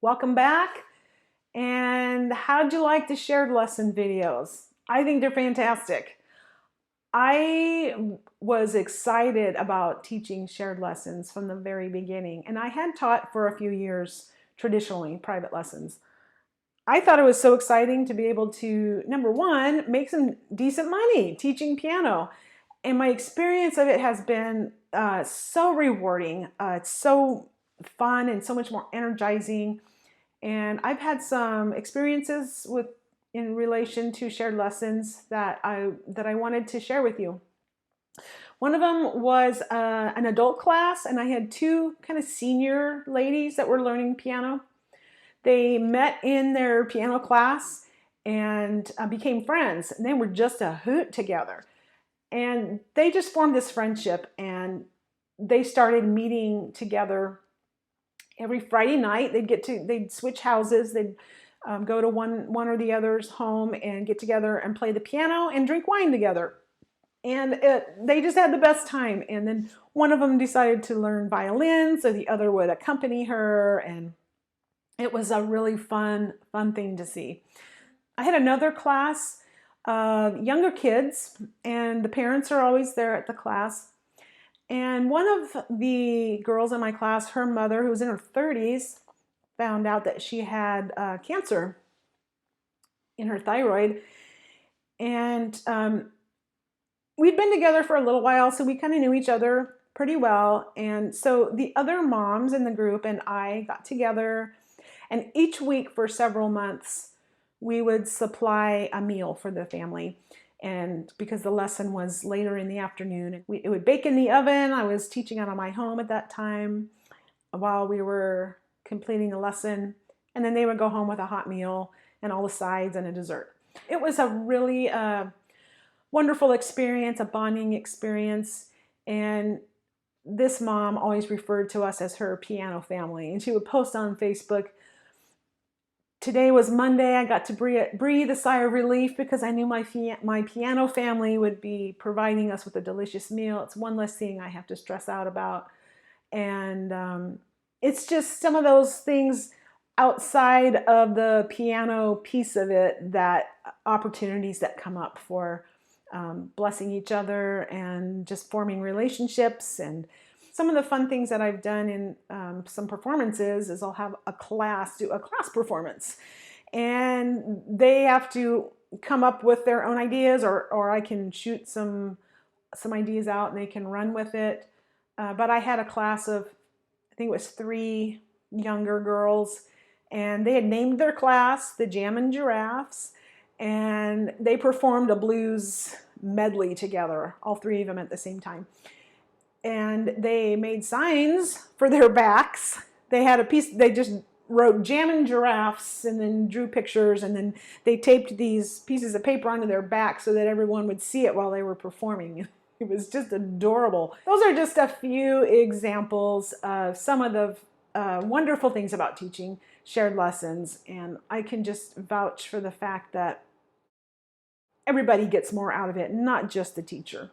Welcome back. And how'd you like the shared lesson videos? I think they're fantastic. I was excited about teaching shared lessons from the very beginning, and I had taught for a few years traditionally private lessons. I thought it was so exciting to be able to, number one, make some decent money teaching piano. And my experience of it has been so rewarding. It's so fun and so much more energizing. And I've had some experiences in relation to shared lessons that I wanted to share with you. One of them was an adult class, and I had two kind of senior ladies that were learning piano. They met in their piano class and became friends, and they were just a hoot together. And they just formed this friendship, and they started meeting together every Friday night. They'd switch houses. They'd go to one or the other's home and get together and play the piano and drink wine together. And they just had the best time. And then one of them decided to learn violin, so the other would accompany her, and it was a really fun thing to see. I had another class of younger kids, and the parents are always there at the class. And one of the girls in my class, her mother, who was in her 30s, found out that she had cancer in her thyroid. And we'd been together for a little while, so we kind of knew each other pretty well. And so the other moms in the group and I got together, and each week for several months, we would supply a meal for the family. And because the lesson was later in the afternoon, it would bake in the oven. I was teaching out of my home at that time while we were completing the lesson. And then they would go home with a hot meal and all the sides and a dessert. It was a really wonderful experience, a bonding experience. And this mom always referred to us as her piano family. And she would post on Facebook, "Today was Monday. I got to breathe a sigh of relief because I knew my piano family would be providing us with a delicious meal. It's one less thing I have to stress out about." And it's just some of those things outside of the piano piece of it, that opportunities that come up for blessing each other and just forming relationships. And some of the fun things that I've done in some performances is I'll have a class do a class performance, and they have to come up with their own ideas, or I can shoot some ideas out and they can run with it. But I had a class of, I think it was 3 younger girls, and they had named their class the Jammin' Giraffes, and they performed a blues medley together, all 3 of them at the same time. And they made signs for their backs. They had a piece, they just wrote "Jammin' Giraffes" and then drew pictures, and then they taped these pieces of paper onto their back so that everyone would see it while they were performing. It was just adorable. Those are just a few examples of some of the wonderful things about teaching shared lessons, and I can just vouch for the fact that everybody gets more out of it, not just the teacher.